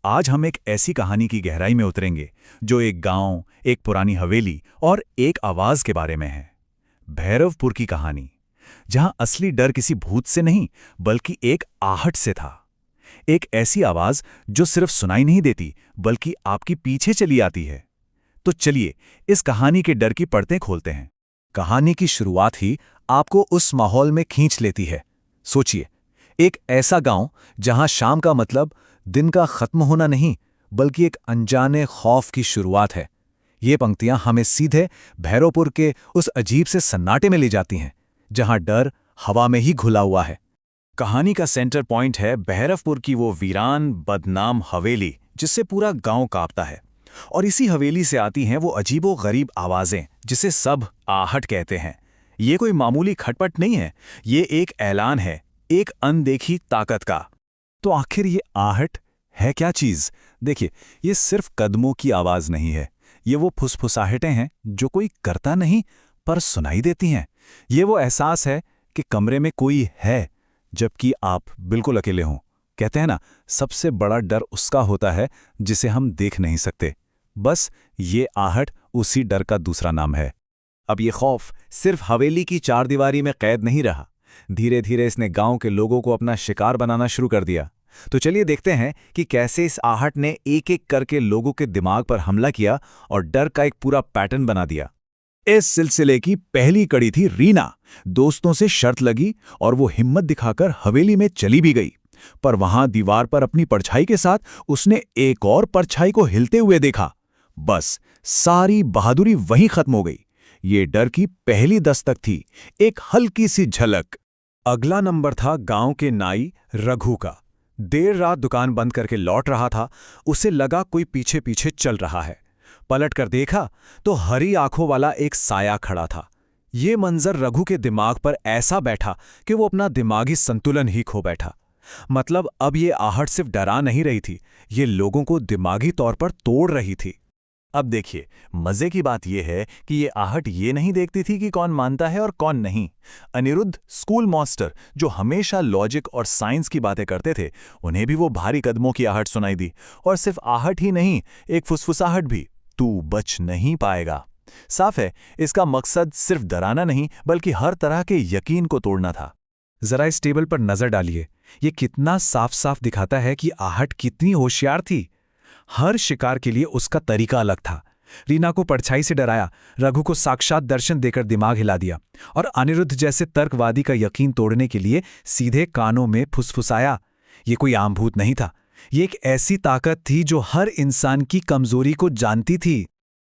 आज हम एक ऐसी कहानी की गहराई में उतरेंगे जो एक गांव, एक पुरानी हवेली और एक आवाज के बारे में है। भैरवपुर की कहानी, जहां असली डर किसी भूत से नहीं बल्कि एक आहट से था। एक ऐसी आवाज जो सिर्फ सुनाई नहीं देती बल्कि आपकी पीछे चली आती है। तो चलिए इस कहानी के डर की परतें खोलते हैं। कहानी की शुरुआत ही आपको उस माहौल में खींच लेती है। सोचिए, एक ऐसा गांव जहां शाम का मतलब दिन का खत्म होना नहीं बल्कि एक अनजाने खौफ की शुरुआत है। ये पंक्तियां हमें सीधे भैरवपुर के उस अजीब से सन्नाटे में ले जाती हैं जहां डर हवा में ही घुला हुआ है। कहानी का सेंटर पॉइंट है भैरवपुर की वो वीरान बदनाम हवेली जिससे पूरा गांव कांपता है। और इसी हवेली से आती हैं वो अजीबो गरीब आवाजें जिसे सब आहट कहते हैं। ये कोई मामूली खटपट नहीं है, ये एक ऐलान है, एक अनदेखी ताकत का। तो आखिर ये आहट है क्या चीज? देखिए, ये सिर्फ कदमों की आवाज नहीं है, ये वो फुसफुसाहटें हैं जो कोई करता नहीं पर सुनाई देती हैं। ये वो एहसास है कि कमरे में कोई है जबकि आप बिल्कुल अकेले हों। कहते हैं ना, सबसे बड़ा डर उसका होता है जिसे हम देख नहीं सकते। बस ये आहट उसी डर का दूसरा नाम है। अब ये खौफ सिर्फ हवेली की चारदीवारी में कैद नहीं रहा, धीरे धीरे इसने गांव के लोगों को अपना शिकार बनाना शुरू कर दिया। तो चलिए देखते हैं कि कैसे इस आहट ने एक एक करके लोगों के दिमाग पर हमला किया और डर का एक पूरा पैटर्न बना दिया। इस सिलसिले की पहली कड़ी थी रीना। दोस्तों से शर्त लगी और वो हिम्मत दिखाकर हवेली में चली भी गई। पर वहां दीवार पर अपनी परछाई के साथ उसने एक और परछाई को हिलते हुए देखा। बस सारी बहादुरी वहीं खत्म हो गई। ये डर की पहली दस्तक थी, एक हल्की सी झलक। अगला नंबर था गांव के नाई रघु का। देर रात दुकान बंद करके लौट रहा था। उसे लगा कोई पीछे पीछे चल रहा है। पलट कर देखा तो हरी आंखों वाला एक साया खड़ा था। ये मंजर रघु के दिमाग पर ऐसा बैठा कि वो अपना दिमागी संतुलन ही खो बैठा। मतलब अब ये आहट सिर्फ डरा नहीं रही थी, ये लोगों को दिमागी तौर पर तोड़ रही थी। अब देखिए, मजे की बात यह है कि ये आहट ये नहीं देखती थी कि कौन मानता है और कौन नहीं। अनिरुद्ध, स्कूल मास्टर जो हमेशा लॉजिक और साइंस की बातें करते थे, उन्हें भी वो भारी कदमों की आहट सुनाई दी। और सिर्फ आहट ही नहीं, एक फुसफुसाहट भी, तू बच नहीं पाएगा। साफ है, इसका मकसद सिर्फ डराना नहीं बल्कि हर तरह के यकीन को तोड़ना था। जरा इस टेबल पर नजर डालिए, ये कितना साफ साफ दिखाता है कि आहट कितनी होशियार थी। हर शिकार के लिए उसका तरीका अलग था। रीना को परछाई से डराया, रघु को साक्षात दर्शन देकर दिमाग हिला दिया और अनिरुद्ध जैसे तर्कवादी का यकीन तोड़ने के लिए सीधे कानों में फुसफुसाया। ये कोई आम भूत नहीं था, ये एक ऐसी ताकत थी जो हर इंसान की कमजोरी को जानती थी।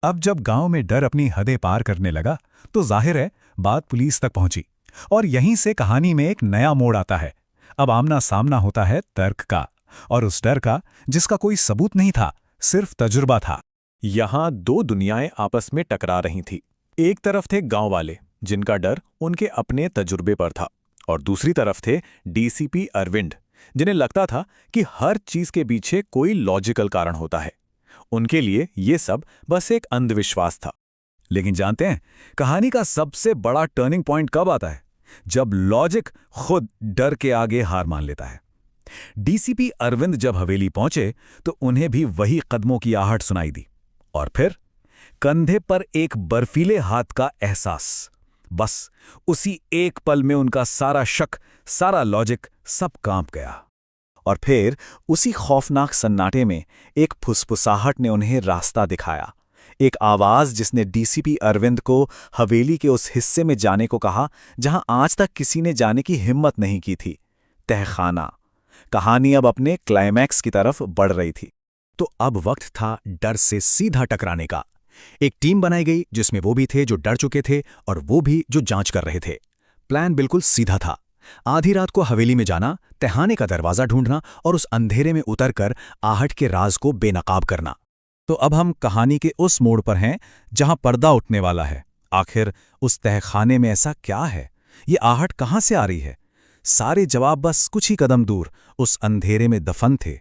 अब जब गांव में डर अपनी हदें पार करने लगा तो जाहिर है बात पुलिस तक पहुंची। और यहीं से कहानी में एक नया मोड़ आता है। अब आमना सामना होता है तर्क का, और उस डर का जिसका कोई सबूत नहीं था, सिर्फ तजुर्बा था। यहां दो दुनियाएं आपस में टकरा रही थी। एक तरफ थे गांव वाले जिनका डर उनके अपने तजुर्बे पर था, और दूसरी तरफ थे डीसीपी अरविंद जिन्हें लगता था कि हर चीज के पीछे कोई लॉजिकल कारण होता है। उनके लिए ये सब बस एक अंधविश्वास था। लेकिन जानते हैं, कहानी का सबसे बड़ा टर्निंग पॉइंट कब आता है? जब लॉजिक खुद डर के आगे हार मान लेता है। डीसीपी अरविंद जब हवेली पहुंचे तो उन्हें भी वही कदमों की आहट सुनाई दी, और फिर कंधे पर एक बर्फीले हाथ का एहसास। बस उसी एक पल में उनका सारा शक, सारा लॉजिक सब कांप गया। और फिर उसी खौफनाक सन्नाटे में एक फुसफुसाहट ने उन्हें रास्ता दिखाया। एक आवाज जिसने डीसीपी अरविंद को हवेली के उस हिस्से में जाने को कहा जहां आज तक किसी ने जाने की हिम्मत नहीं की थी, तहखाना। कहानी अब अपने क्लाइमैक्स की तरफ बढ़ रही थी। तो अब वक्त था डर से सीधा टकराने का। एक टीम बनाई गई जिसमें वो भी थे जो डर चुके थे और वो भी जो जांच कर रहे थे। प्लान बिल्कुल सीधा था। आधी रात को हवेली में जाना, तहखाने का दरवाजा ढूंढना और उस अंधेरे में उतरकर आहट के राज को बेनकाब करना। तो अब हम कहानी के उस मोड़ पर हैं जहां पर्दा उठने वाला है। आखिर उस तहखाने में ऐसा क्या है? ये आहट कहां से आ रही है? सारे जवाब बस कुछ ही कदम दूर उस अंधेरे में दफन थे।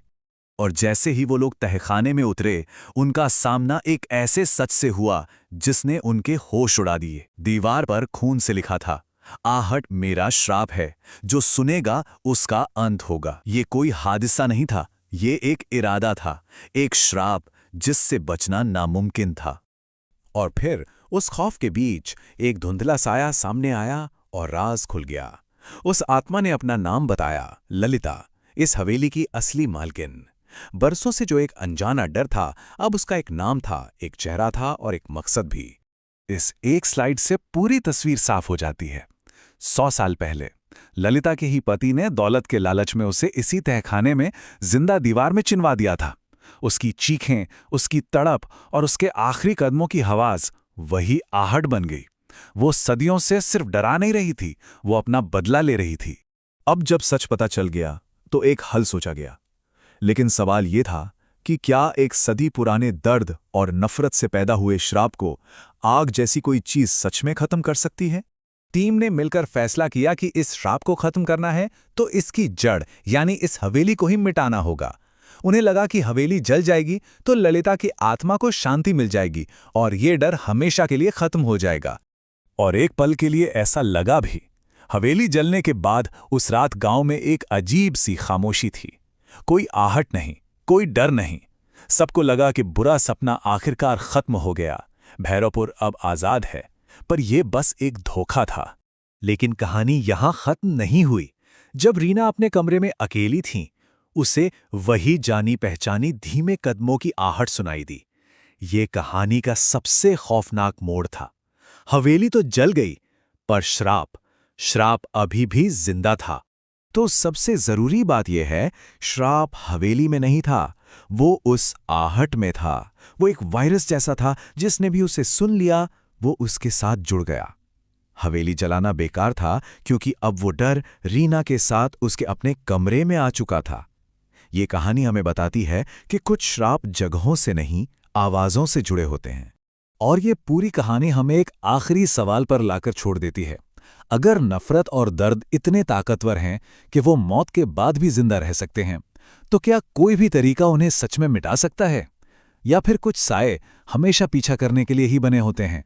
और जैसे ही वो लोग तहखाने में उतरे, उनका सामना एक ऐसे सच से हुआ जिसने उनके होश उड़ा दिए। दीवार पर खून से लिखा था, आहट मेरा श्राप है, जो सुनेगा उसका अंत होगा। ये कोई हादसा नहीं था, ये एक इरादा था, एक श्राप जिससे बचना नामुमकिन था। और फिर उस खौफ के बीच एक धुंधला साया सामने आया और राज खुल गया। उस आत्मा ने अपना नाम बताया, ललिता, इस हवेली की असली मालकिन। बरसों से जो एक अनजाना डर था, अब उसका एक नाम था, एक चेहरा था और एक मकसद भी। इस एक स्लाइड से पूरी तस्वीर साफ हो जाती है। 100 साल पहले ललिता के ही पति ने दौलत के लालच में उसे इसी तहखाने में जिंदा दीवार में चिनवा दिया था। उसकी चीखें, उसकी तड़प और उसके आखिरी कदमों की आवाज वही आहट बन गई। वो सदियों से सिर्फ डरा नहीं रही थी, वो अपना बदला ले रही थी। अब जब सच पता चल गया तो एक हल सोचा गया। लेकिन सवाल ये था कि क्या एक सदी पुराने दर्द और नफरत से पैदा हुए श्राप को आग जैसी कोई चीज सच में खत्म कर सकती है? टीम ने मिलकर फैसला किया कि इस श्राप को खत्म करना है तो इसकी जड़ यानी इस हवेली को ही मिटाना होगा। उन्हें लगा कि हवेली जल जाएगी तो ललिता की आत्मा को शांति मिल जाएगी और ये डर हमेशा के लिए खत्म हो जाएगा। और एक पल के लिए ऐसा लगा भी। हवेली जलने के बाद उस रात गांव में एक अजीब सी खामोशी थी। कोई आहट नहीं, कोई डर नहीं। सबको लगा कि बुरा सपना आखिरकार खत्म हो गया। भैरवपुर अब आजाद है। पर यह बस एक धोखा था। लेकिन कहानी यहां खत्म नहीं हुई। जब रीना अपने कमरे में अकेली थी, उसे वही जानी पहचानी धीमे कदमों की आहट सुनाई दी। ये कहानी का सबसे खौफनाक मोड़ था। हवेली तो जल गई, पर श्राप अभी भी जिंदा था। तो सबसे जरूरी बात यह है, श्राप हवेली में नहीं था, वो उस आहट में था। वो एक वायरस जैसा था, जिसने भी उसे सुन लिया वो उसके साथ जुड़ गया। हवेली जलाना बेकार था क्योंकि अब वो डर रीना के साथ उसके अपने कमरे में आ चुका था। ये कहानी हमें बताती है कि कुछ श्राप जगहों से नहीं, आवाजों से जुड़े होते हैं। और ये पूरी कहानी हमें एक आखिरी सवाल पर लाकर छोड़ देती है। अगर नफरत और दर्द इतने ताकतवर हैं कि वो मौत के बाद भी जिंदा रह सकते हैं, तो क्या कोई भी तरीका उन्हें सच में मिटा सकता है? या फिर कुछ साए हमेशा पीछा करने के लिए ही बने होते हैं?